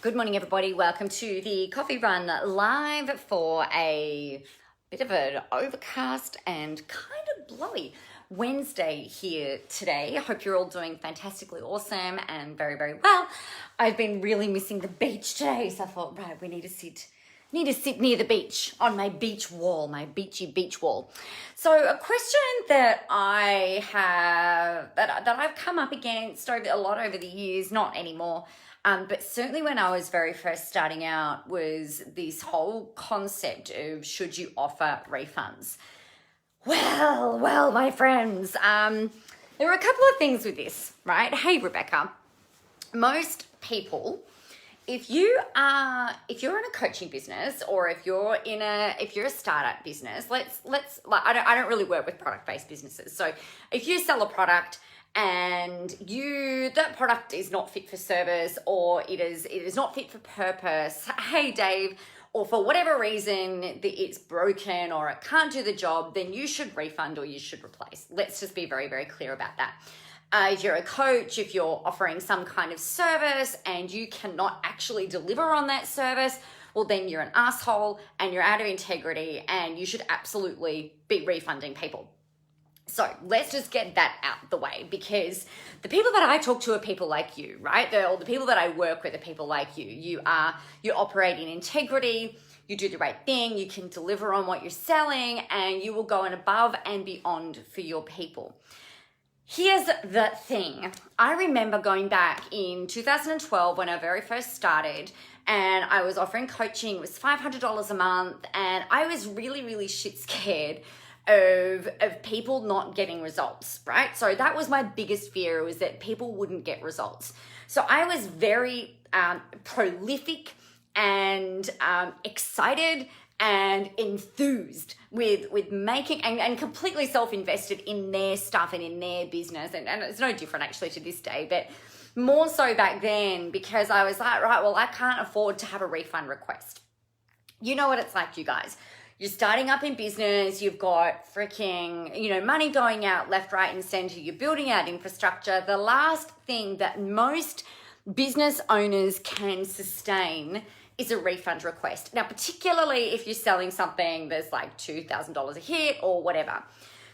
Good morning, everybody. Welcome to the Coffee Run live for a bit of an overcast and kind of blowy Wednesday here today. I hope you're all doing fantastically awesome and very, very well. I've been really missing the beach today, so I thought, right, we need to sit near the beach on my beach wall, my beachy beach wall. So a question that I have, that I've come up against a lot over the years, not anymore, but certainly when I was very first starting out, was this whole concept of should you offer refunds? Well, my friends, there are a couple of things with this, right? Hey, Rebecca, most people, if you're in a coaching business or if you're a startup business, I don't really work with product-based businesses. So if you sell a product and that product is not fit for service, or it is not fit for purpose, hey Dave, or for whatever reason that it's broken or it can't do the job, then you should refund or you should replace. Let's just be very, very clear about that. If you're a coach, if you're offering some kind of service and you cannot actually deliver on that service, well, then you're an asshole and you're out of integrity and you should absolutely be refunding people. So let's just get that out the way, because the people that I talk to are people like you, right? The people that I work with are people like you. You operate in integrity, you do the right thing, you can deliver on what you're selling, and you will go in above and beyond for your people. Here's the thing. I remember going back in 2012 when I very first started, and I was offering coaching. It was $500 a month, and I was really, really shit scared of people not getting results, right? So that was my biggest fear, was that people wouldn't get results. So I was very prolific and excited and enthused with making and completely self-invested in their stuff and in their business. And it's no different actually to this day, but more so back then, because I was like, right, well, I can't afford to have a refund request. You know what it's like, you guys. You're starting up in business, you've got freaking, money going out left, right, and center, you're building out infrastructure. The last thing that most business owners can sustain is a refund request. Now, particularly if you're selling something that's like $2,000 a hit or whatever.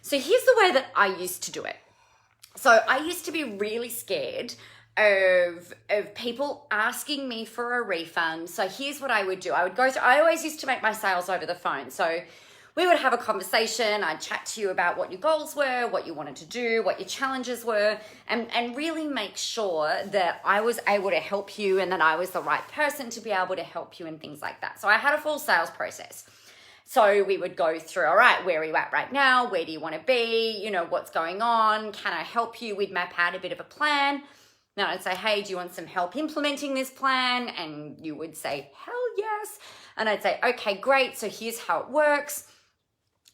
So here's the way that I used to do it. So I used to be really scared of people asking me for a refund. So here's what I would do. I always used to make my sales over the phone. So we would have a conversation. I'd chat to you about what your goals were, what you wanted to do, what your challenges were, and really make sure that I was able to help you and that I was the right person to be able to help you and things like that. So I had a full sales process. So we would go through, all right, where are you at right now? Where do you want to be? What's going on? Can I help you? We'd map out a bit of a plan. Now I'd say, hey, do you want some help implementing this plan? And you would say, hell yes. And I'd say, okay, great. So here's how it works.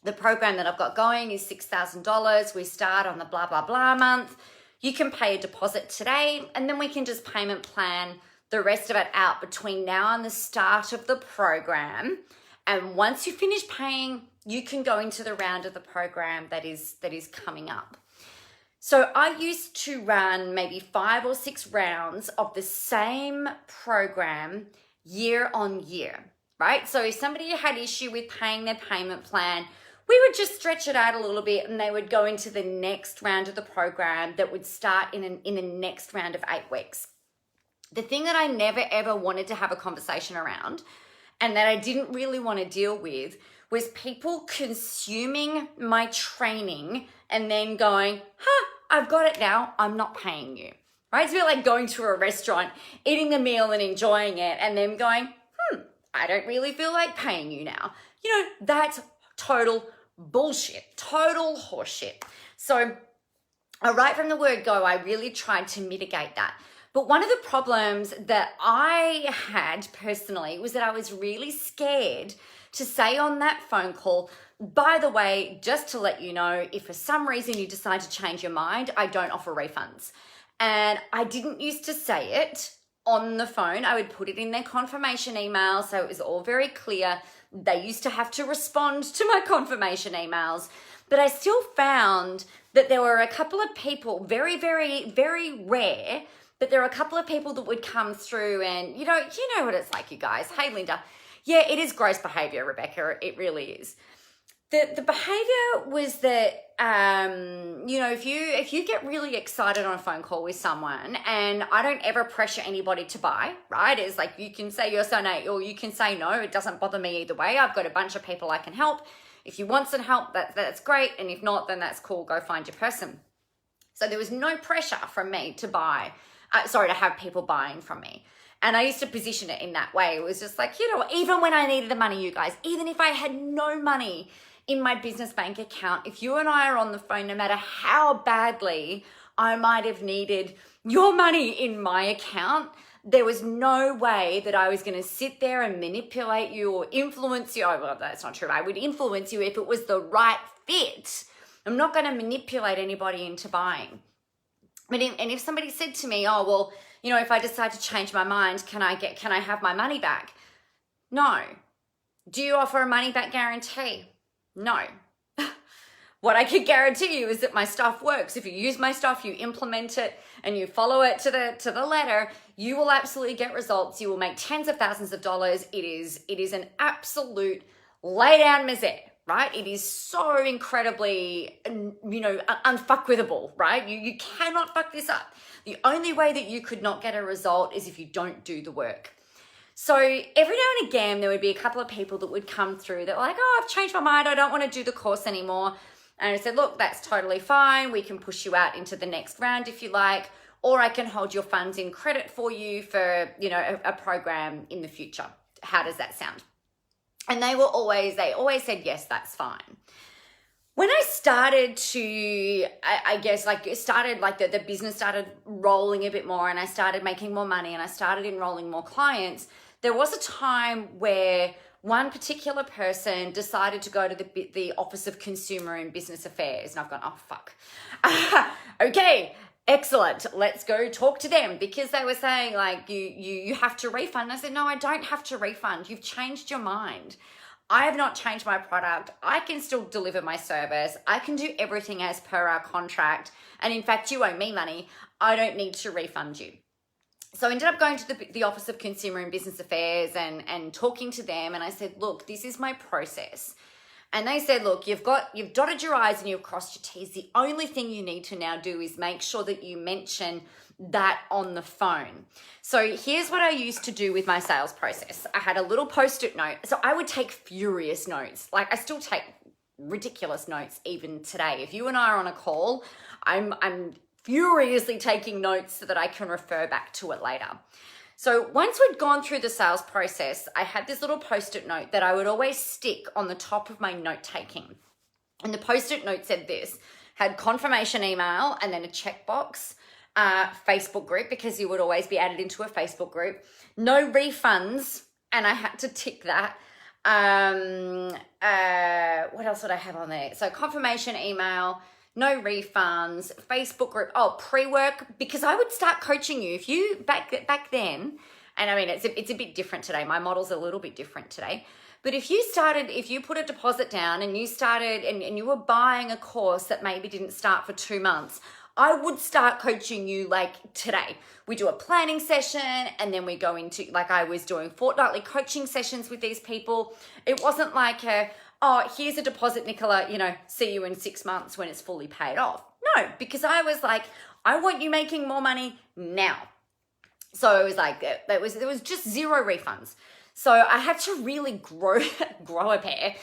The program that I've got going is $6,000. We start on the blah, blah, blah month. You can pay a deposit today, and then we can just payment plan the rest of it out between now and the start of the program. And once you finish paying, you can go into the round of the program that is coming up. So I used to run maybe 5 or 6 rounds of the same program year on year, right? So if somebody had issue with paying their payment plan, we would just stretch it out a little bit and they would go into the next round of the program that would start in the next round of 8 weeks. The thing that I never ever wanted to have a conversation around, and that I didn't really want to deal with, was people consuming my training and then going, I've got it now, I'm not paying you, right? It's a bit like going to a restaurant, eating the meal and enjoying it, and then going, I don't really feel like paying you now. That's total bullshit, total horseshit. So right from the word go, I really tried to mitigate that. But one of the problems that I had personally was that I was really scared to say on that phone call, by the way, just to let you know, if for some reason you decide to change your mind, I don't offer refunds. And I didn't used to say it on the phone. I would put it in their confirmation email, so it was all very clear. They used to have to respond to my confirmation emails. But I still found that there were a couple of people, very, very, very rare, But there are a couple of people that would come through and, you know what it's like, you guys. Hey, Linda. Yeah, it is gross behavior, Rebecca. It really is. The behavior was that, if you get really excited on a phone call with someone, and I don't ever pressure anybody to buy, right? It's like you can say yes or no, or you can say no. It doesn't bother me either way. I've got a bunch of people I can help. If you want some help, that's great. And if not, then that's cool. Go find your person. So there was no pressure from me to to have people buying from me. And I used to position it in that way. It was just like, even when I needed the money, you guys, even if I had no money in my business bank account, if you and I are on the phone, no matter how badly I might have needed your money in my account, there was no way that I was going to sit there and manipulate you or influence you. Oh, well, that's not true. I would influence you if it was the right fit. I'm not going to manipulate anybody into buying. But if somebody said to me, oh, well, if I decide to change my mind, can I have my money back? No. Do you offer a money back guarantee? No. What I can guarantee you is that my stuff works. If you use my stuff, you implement it, and you follow it to the letter, you will absolutely get results. You will make tens of thousands of dollars. It is an absolute lay down misère, right? It is so incredibly, unfuckwithable, right? You cannot fuck this up. The only way that you could not get a result is if you don't do the work. So every now and again, there would be a couple of people that would come through that were like, oh, I've changed my mind. I don't want to do the course anymore. And I said, look, that's totally fine. We can push you out into the next round if you like, or I can hold your funds in credit for you for, a program in the future. How does that sound? And they always said, yes, that's fine. When I started to, the business started rolling a bit more, and I started making more money, and I started enrolling more clients, there was a time where one particular person decided to go to the Office of Consumer and Business Affairs. And I've gone, oh, fuck. Okay, excellent. Let's go talk to them, because they were saying like, you have to refund. And I said, no, I don't have to refund. You've changed your mind. I have not changed my product. I can still deliver my service. I can do everything as per our contract. And in fact, you owe me money. I don't need to refund you. So I ended up going to the Office of Consumer and Business Affairs and talking to them. And I said, look, this is my process. And they said, look, you've dotted your I's and you've crossed your T's. The only thing you need to now do is make sure that you mention that on the phone. So here's what I used to do with my sales process. I had a little post-it note. So I would take furious notes. Like I still take ridiculous notes even today. If you and I are on a call, I'm furiously taking notes so that I can refer back to it later. So once we'd gone through the sales process, I had this little post-it note that I would always stick on the top of my note-taking. And the post-it note said this, had confirmation email and then a checkbox, Facebook group, because you would always be added into a Facebook group, no refunds, and I had to tick that. What else would I have on there? So confirmation email, no refunds, Facebook group, pre-work, because I would start coaching you. If you, back then, and I mean, it's a bit different today. My model's a little bit different today. But if you put a deposit down and you started and you were buying a course that maybe didn't start for 2 months, I would start coaching you like today. We do a planning session and then we go into, like I was doing fortnightly coaching sessions with these people. It wasn't like here's a deposit, Nicola, see you in 6 months when it's fully paid off. No, because I was like, I want you making more money now. So it was like, there was just zero refunds. So I had to really grow a pair,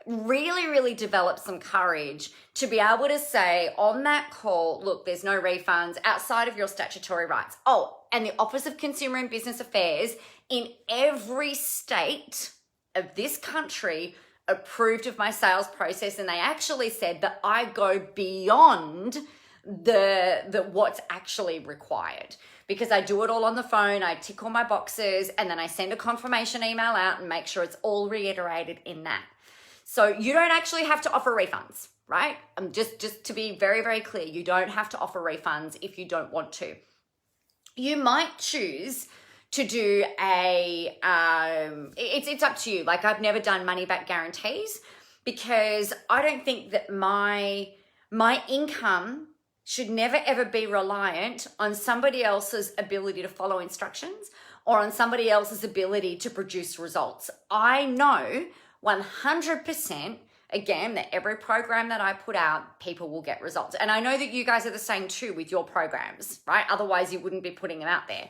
really, really develop some courage to be able to say on that call, look, there's no refunds outside of your statutory rights. Oh, and the Office of Consumer and Business Affairs in every state of this country approved of my sales process, and they actually said that I go beyond the what's actually required, because I do it all on the phone. I tick all my boxes and then I send a confirmation email out and make sure it's all reiterated in that. So you don't actually have to offer refunds, right? Just to be very, very clear, you don't have to offer refunds if you don't want to. You might choose to do it's up to you. Like I've never done money back guarantees because I don't think that my income should never ever be reliant on somebody else's ability to follow instructions or on somebody else's ability to produce results. I know 100%, again, that every program that I put out, people will get results. And I know that you guys are the same too with your programs, right? Otherwise you wouldn't be putting them out there.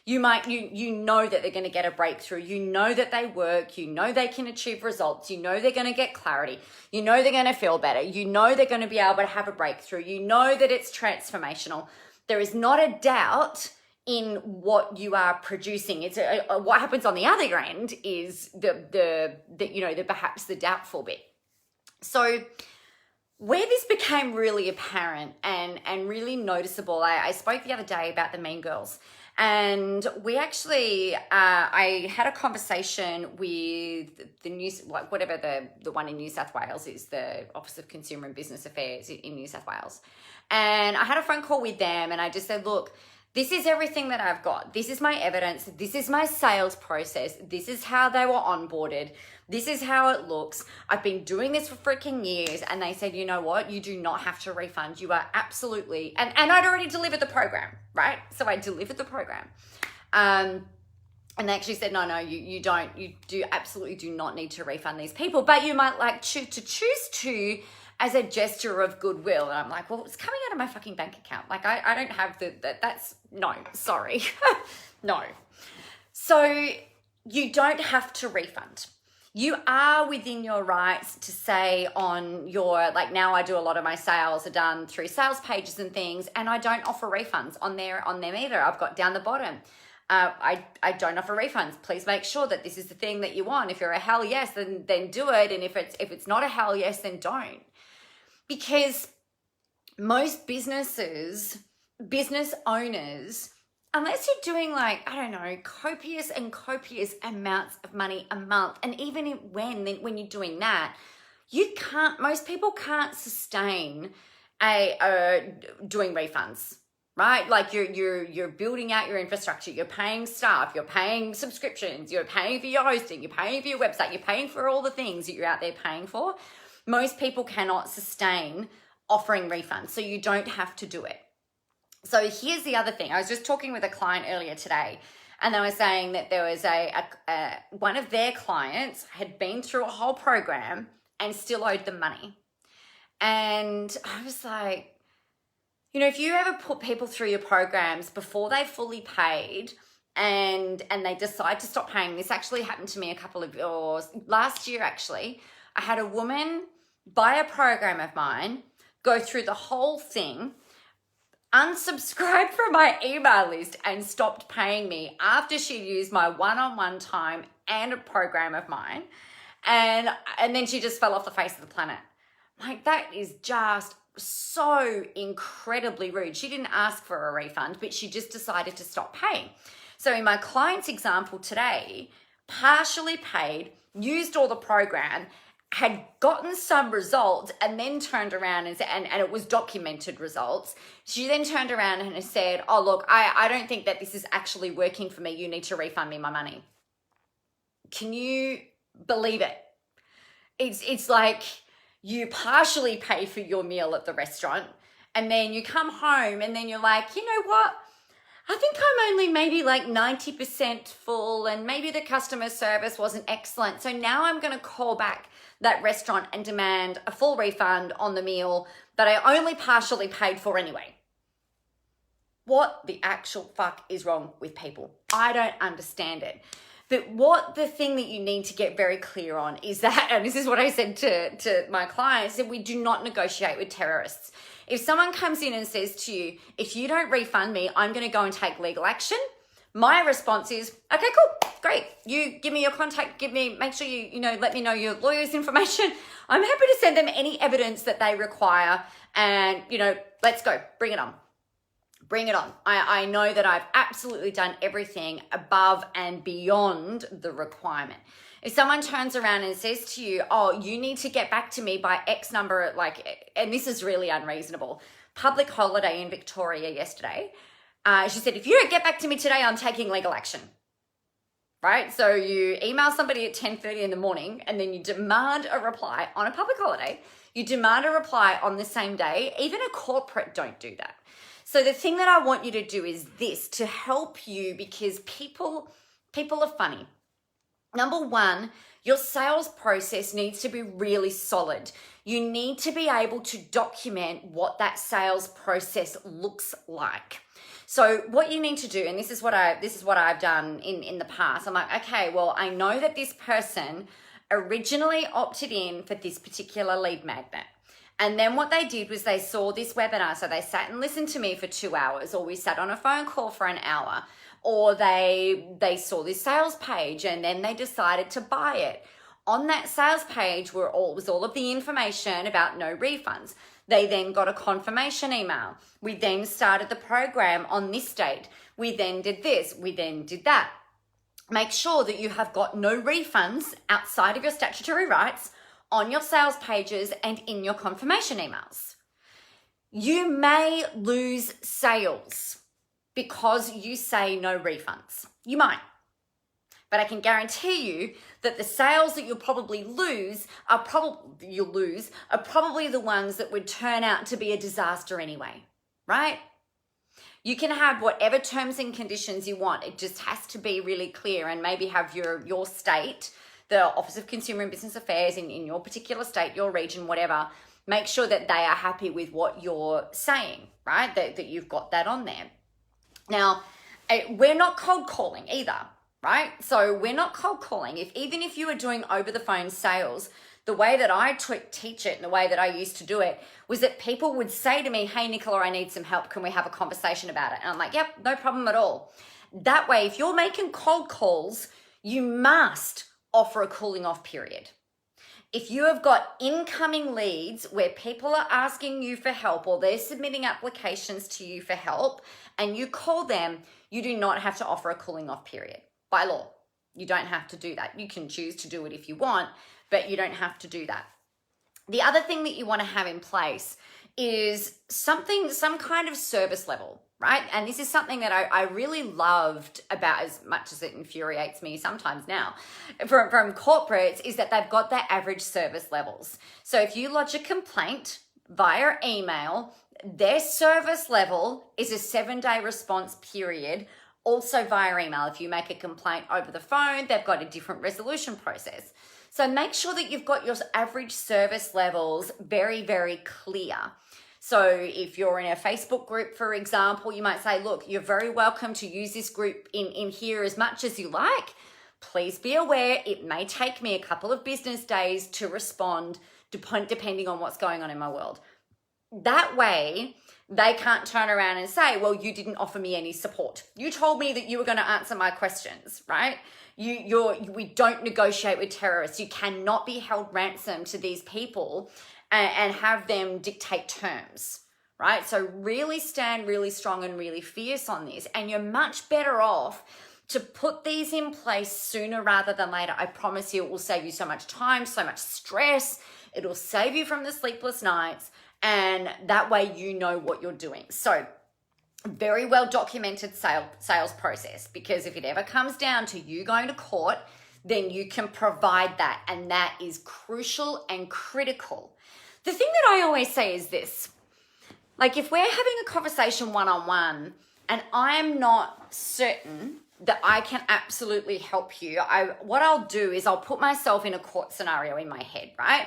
You know that they're going to get a breakthrough. You know that they work. You know they can achieve results. You know they're going to get clarity. You know they're going to feel better. You know they're going to be able to have a breakthrough. You know that it's transformational. There is not a doubt in what you are producing. It's what happens on the other end is the perhaps the doubtful bit. So where this became really apparent and really noticeable, I spoke the other day about the Mean Girls. And we actually, I had a conversation with the one in New South Wales is the Office of Consumer and Business Affairs in New South Wales. And I had a phone call with them and I just said, look, this is everything that I've got. This is my evidence. This is my sales process. This is how they were onboarded. This is how it looks. I've been doing this for freaking years. And they said, you know what? You do not have to refund. You are absolutely, and I'd already delivered the program, right? So I delivered the program. And they actually said, no, you don't. You absolutely do not need to refund these people, but you might like choose to as a gesture of goodwill. And I'm like, well, it's coming out of my fucking bank account. Like I don't have that's no, sorry. No. So you don't have to refund. You are within your rights to say on your, like now I do a lot of my sales are done through sales pages and things, and I don't offer refunds on them either. I've got down the bottom. I don't offer refunds. Please make sure that this is the thing that you want. If you're a hell yes, then do it. And if it's not a hell yes, then don't. Because most business owners, unless you're doing like, I don't know, copious amounts of money a month, and even when you're doing that, most people can't sustain doing refunds, right? Like you're building out your infrastructure, you're paying staff, you're paying subscriptions, you're paying for your hosting, you're paying for your website, you're paying for all the things that you're out there paying for. Most people cannot sustain offering refunds, so you don't have to do it. So here's the other thing. I was just talking with a client earlier today, and they were saying that there was one of their clients had been through a whole program and still owed them money. And I was like, you know, if you ever put people through your programs before they fully paid and they decide to stop paying, this actually happened to me last year actually. I had a woman buy a program of mine, go through the whole thing, unsubscribed from my email list and stopped paying me after she used my one-on-one time and a program of mine. And then she just fell off the face of the planet. Like, that is just so incredibly rude. She didn't ask for a refund, but she just decided to stop paying. So in my client's example today, partially paid, used all the program, had gotten some results and then turned around and it was documented results. She then turned around and said, oh, look, I don't think that this is actually working for me. You need to refund me my money. Can you believe it? It's like you partially pay for your meal at the restaurant and then you come home and then you're like, you know what? I think I'm only maybe like 90% full and maybe the customer service wasn't excellent. So now I'm going to call back that restaurant and demand a full refund on the meal that I only partially paid for anyway. What the actual fuck is wrong with people? I don't understand it. But what the thing that you need to get very clear on is that, and this is what I said to my clients, that we do not negotiate with terrorists. If someone comes in and says to you, if you don't refund me, I'm going to go and take legal action, my response is, okay, cool, great. You give me your contact, make sure you let me know your lawyer's information. I'm happy to send them any evidence that they require and, let's go, bring it on. Bring it on. I know that I've absolutely done everything above and beyond the requirement. If someone turns around and says to you, oh, you need to get back to me by X number, and this is really unreasonable. Public holiday in Victoria yesterday. She said, if you don't get back to me today, I'm taking legal action. right? So you email somebody at 10:30 in the morning and then you demand a reply on a public holiday. You demand a reply on the same day. Even a corporate don't do that. So the thing that I want you to do is this to help you, because people are funny. Number one, your sales process needs to be really solid. You need to be able to document what that sales process looks like. So what you need to do, and this is what I've done in the past. I'm like, okay, well, I know that this person originally opted in for this particular lead magnet. And then what they did was they saw this webinar. So they sat and listened to me for 2 hours, or we sat on a phone call for an hour, or they saw this sales page and then they decided to buy it. On that sales page was all of the information about no refunds. They then got a confirmation email. We then started the program on this date. We then did this. We then did that. Make sure that you have got no refunds outside of your statutory rights on your sales pages and in your confirmation emails. You may lose sales because you say no refunds. You might. But I can guarantee you that the sales that you'll probably lose are probably the ones that would turn out to be a disaster anyway, right? You can have whatever terms and conditions you want. It just has to be really clear, and maybe have your state, the Office of Consumer and Business Affairs in your particular state, your region, whatever, make sure that they are happy with what you're saying, right? That you've got that on there. Now, we're not cold calling either, right? So we're not cold calling. Even if you are doing over the phone sales, the way that I teach it and the way that I used to do it was that people would say to me, hey, Nicola, I need some help. Can we have a conversation about it? And I'm like, yep, no problem at all. That way, if you're making cold calls, you must offer a cooling off period. If you have got incoming leads where people are asking you for help, or they're submitting applications to you for help, and you call them, you do not have to offer a cooling off period by law. You don't have to do that. You can choose to do it if you want, but you don't have to do that. The other thing that you want to have in place is some kind of service level, right? And this is something that I really loved about, as much as it infuriates me sometimes now, from corporates, is that they've got their average service levels. So if you lodge a complaint via email, their service level is a 7-day response period. Also via email, if you make a complaint over the phone, they've got a different resolution process. So make sure that you've got your average service levels very, very clear. So if you're in a Facebook group, for example, you might say, look, you're very welcome to use this group in here as much as you like. Please be aware it may take me a couple of business days to respond, depending on what's going on in my world. That way, they can't turn around and say, well, you didn't offer me any support. You told me that you were going to answer my questions, right? We don't negotiate with terrorists. You cannot be held ransom to these people and have them dictate terms, right? So really stand really strong and really fierce on this. And you're much better off to put these in place sooner rather than later. I promise you, it will save you so much time, so much stress. It'll save you from the sleepless nights. And that way you know what you're doing. So very well documented sales process, because if it ever comes down to you going to court, then you can provide that. And that is crucial and critical. The thing that I always say is this, like if we're having a conversation one-on-one and I'm not certain that I can absolutely help you, what I'll do is I'll put myself in a court scenario in my head, right?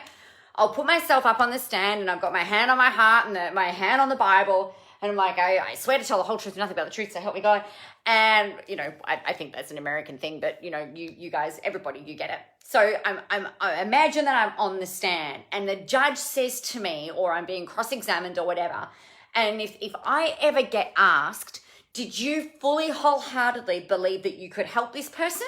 I'll put myself up on the stand and I've got my hand on my heart and my hand on the Bible. And I'm like, I swear to tell the whole truth and nothing but the truth, so help me God. And, I think that's an American thing, but, you guys, everybody, you get it. So I imagine that I'm on the stand and the judge says to me, or I'm being cross-examined or whatever, and if I ever get asked, did you fully wholeheartedly believe that you could help this person?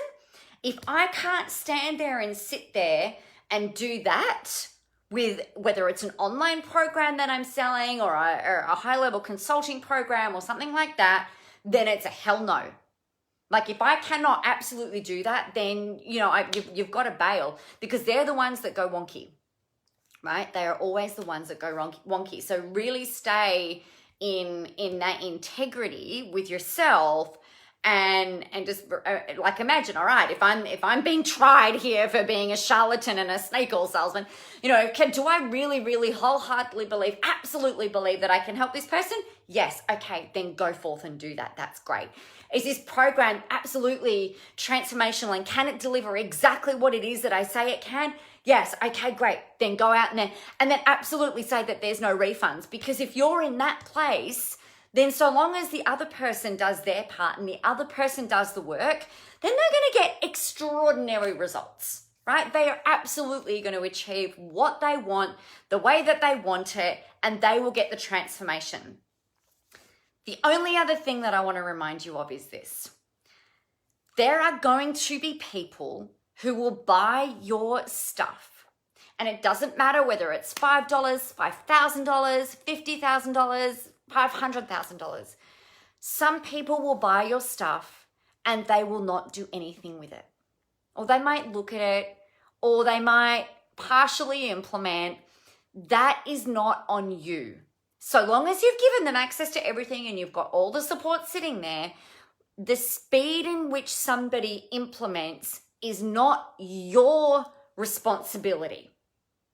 If I can't stand there and sit there and do that, with whether it's an online program that I'm selling or a high-level consulting program or something like that, then it's a hell no. Like if I cannot absolutely do that, then, you've got to bail, because they're the ones that go wonky, right? They are always the ones that go wonky. So really stay in that integrity with yourself and just like imagine, all right, if I'm being tried here for being a charlatan and a snake oil salesman, do I really wholeheartedly believe, absolutely believe that I can help this person? Yes. Okay, then go forth and do that. That's great. Is this program absolutely transformational and can it deliver exactly what it is that I say it can? Yes. Okay, great. Then go out and then absolutely say that there's no refunds, because if you're in that place, then so long as the other person does their part and the other person does the work, then they're going to get extraordinary results, right? They are absolutely going to achieve what they want, the way that they want it, and they will get the transformation. The only other thing that I want to remind you of is this. There are going to be people who will buy your stuff. And it doesn't matter whether it's $5, $5,000, $50,000, $500,000. Some people will buy your stuff and they will not do anything with it. Or they might look at it, or they might partially implement. That is not on you. So long as you've given them access to everything and you've got all the support sitting there, the speed in which somebody implements is not your responsibility,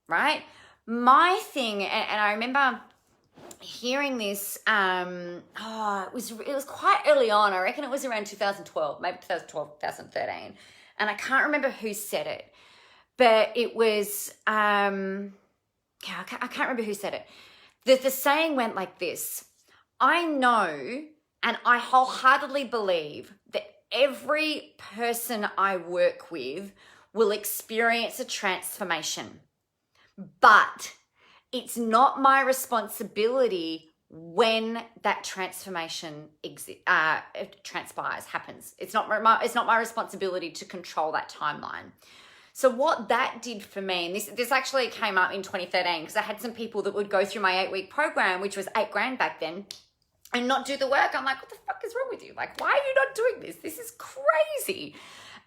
right? My thing, and I remember hearing this, it was quite early on. I reckon it was around 2012, maybe 2012, 2013. And I can't remember who said it, but it was, I can't remember who said it. The saying went like this: I know and I wholeheartedly believe that every person I work with will experience a transformation, but it's not my responsibility when that transformation transpires, happens. It's not my responsibility to control that timeline. So what that did for me, and this actually came up in 2013, because I had some people that would go through my 8-week program, which was $8,000 back then, and not do the work. I'm like, what the fuck is wrong with you? Like, why are you not doing this? This is crazy.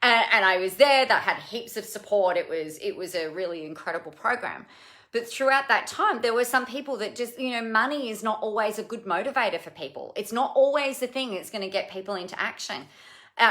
And I was there. That had heaps of support. It was a really incredible program. But throughout that time, there were some people that just, money is not always a good motivator for people. It's not always the thing that's going to get people into action.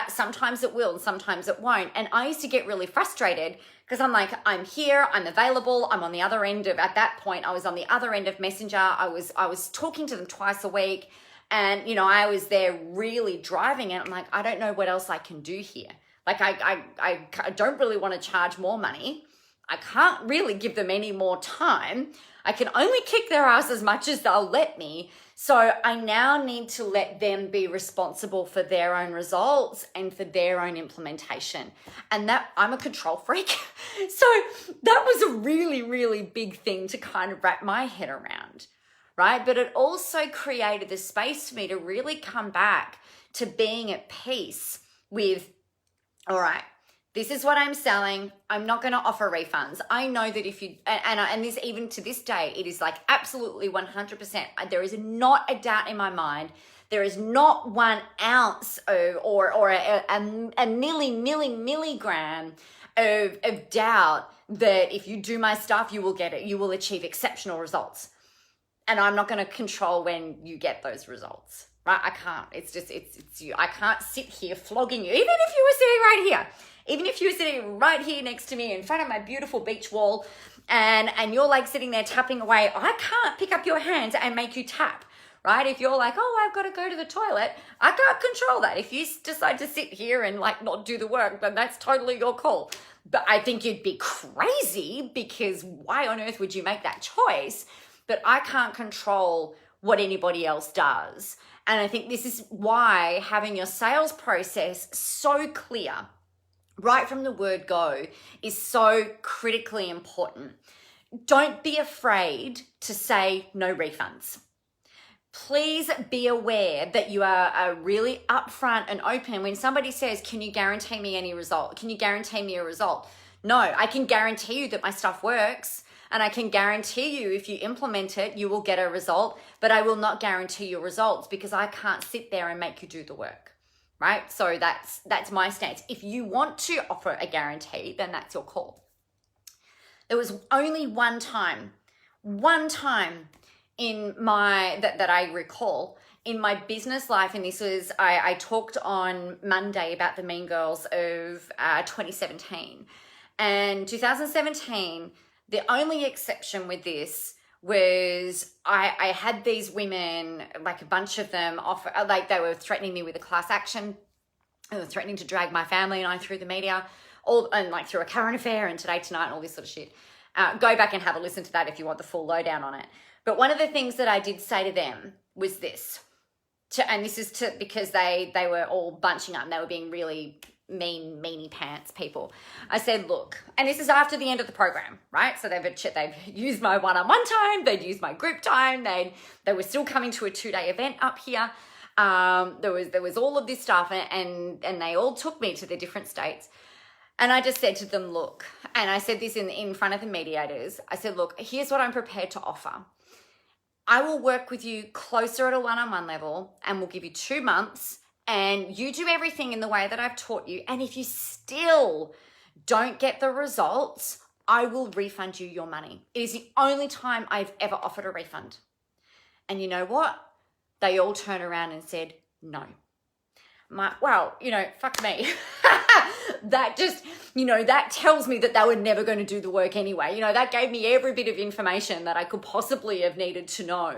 Sometimes it will, and sometimes it won't. And I used to get really frustrated because I'm like, I'm here, I'm available, I'm on the other end of, at that point, I was on the other end of Messenger. I was talking to them twice a week, and, I was there really driving it. I'm like, I don't know what else I can do here. Like, I don't really want to charge more money. I can't really give them any more time. I can only kick their ass as much as they'll let me. So I now need to let them be responsible for their own results and for their own implementation. And that, I'm a control freak. So that was a really, really big thing to kind of wrap my head around, right? But it also created the space for me to really come back to being at peace with, all right, this is what I'm selling. I'm not going to offer refunds. I know that if you, and this, even to this day, it is like absolutely 100%. There is not a doubt in my mind. There is not 1 ounce or a milligram of doubt that if you do my stuff, you will get it. You will achieve exceptional results. And I'm not going to control when you get those results, right? I can't. It's you. I can't sit here flogging you, even if you were sitting right here. Even if you're sitting right here next to me in front of my beautiful beach wall and you're like sitting there tapping away, I can't pick up your hands and make you tap, right? If you're like, oh, I've got to go to the toilet, I can't control that. If you decide to sit here and like not do the work, then that's totally your call. But I think you'd be crazy, because why on earth would you make that choice? But I can't control what anybody else does. And I think this is why having your sales process so clear right from the word go is so critically important. Don't be afraid to say no refunds. Please be aware that you are really upfront and open. When somebody says, can you guarantee me any result? Can you guarantee me a result? No, I can guarantee you that my stuff works, and I can guarantee you if you implement it, you will get a result, but I will not guarantee your results because I can't sit there and make you do the work. Right? So that's my stance. If you want to offer a guarantee, then that's your call. There was only one time in my, that I recall in my business life, and this was, I talked on Monday about the Mean Girls of 2017. And 2017, the only exception with this was I had these women, like a bunch of them, offer, like they were threatening me with a class action. They were threatening to drag my family and I through the media, and like through a current affair and Today Tonight and all this sort of shit. Go back and have a listen to that if you want the full lowdown on it. But one of the things that I did say to them was this, and this is because they were all bunching up and they were being really meanie pants people. I said, look, and this is after the end of the program, right? So they've used my one-on-one time, they'd used my group time, they were still coming to a 2-day event up here. There was all of this stuff, and they all took me to the different states. And I just said to them, look, and I said this in front of the mediators, I said, look, here's what I'm prepared to offer. I will work with you closer at a one-on-one level, and we'll give you 2 months, and you do everything in the way that I've taught you. And if you still don't get the results, I will refund you your money. It is the only time I've ever offered a refund. And you know what? They all turned around and said, no. Well, fuck me. That just, that tells me that they were never going to do the work anyway. That gave me every bit of information that I could possibly have needed to know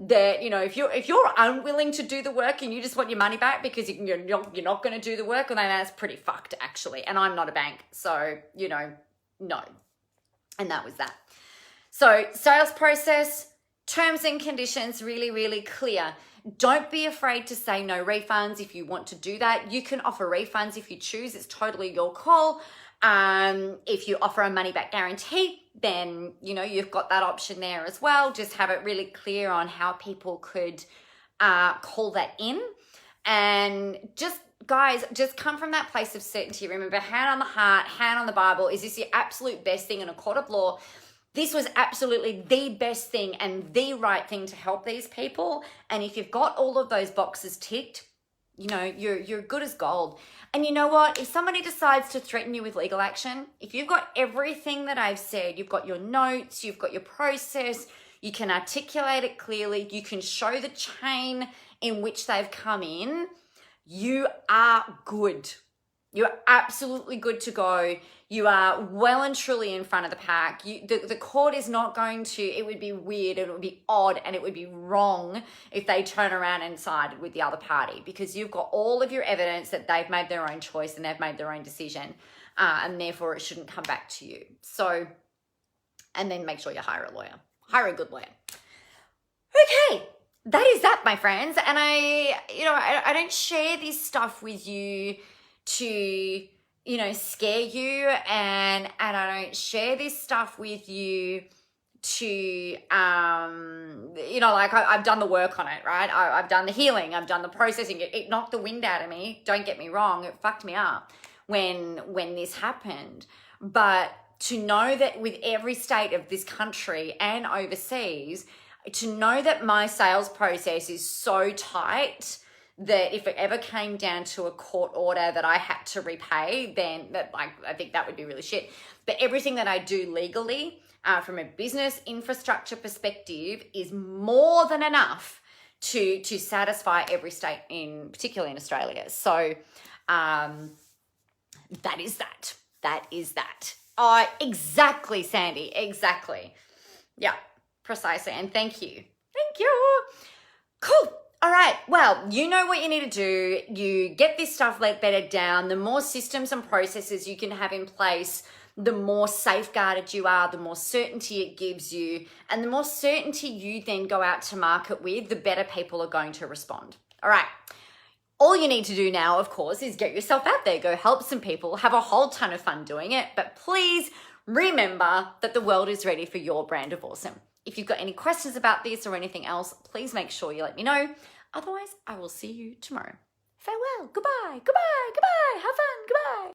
that, if you're unwilling to do the work and you just want your money back because you're not going to do the work, well, then that's pretty fucked actually. And I'm not a bank. So, no. And that was that. So sales process, terms and conditions, really, really clear. Don't be afraid to say no refunds. If you want to do that, you can offer refunds if you choose. It's totally your call. If you offer a money back guarantee, then, you've got that option there as well. Just have it really clear on how people could call that in. And guys, just come from that place of certainty. Remember, hand on the heart, hand on the Bible. Is this the absolute best thing in a court of law? This was absolutely the best thing and the right thing to help these people. And if you've got all of those boxes ticked, you're good as gold. And you know what? If somebody decides to threaten you with legal action, if you've got everything that I've said, you've got your notes, you've got your process, you can articulate it clearly, you can show the chain in which they've come in, you are good. You're absolutely good to go. You are well and truly in front of the pack. The court is not going to, it would be weird and it would be odd and it would be wrong if they turn around and sided with the other party, because you've got all of your evidence that they've made their own choice and they've made their own decision, and therefore it shouldn't come back to you. So, and then make sure you hire a lawyer. Hire a good lawyer. Okay. That is that, my friends. And I don't share this stuff with you to, scare you, and I don't share this stuff with you to, I've done the work on it, right? I've done the healing, I've done the processing. It knocked the wind out of me. Don't get me wrong. It fucked me up when this happened. But to know that with every state of this country and overseas, to know that my sales process is so tight that if it ever came down to a court order that I had to repay, then I think that would be really shit. But everything that I do legally, from a business infrastructure perspective, is more than enough to satisfy every state, particularly in Australia. So that is that. That is that. Exactly, Sandy. Exactly. Yeah, precisely. And thank you. Thank you. Cool. All right, well, you know what you need to do. You get this stuff bedded down. The more systems and processes you can have in place, the more safeguarded you are, the more certainty it gives you, and the more certainty you then go out to market with, the better people are going to respond. All right, all you need to do now, of course, is get yourself out there, go help some people, have a whole ton of fun doing it, but please remember that the world is ready for your brand of awesome. If you've got any questions about this or anything else, please make sure you let me know. Otherwise, I will see you tomorrow. Farewell. Goodbye. Goodbye. Goodbye. Have fun. Goodbye.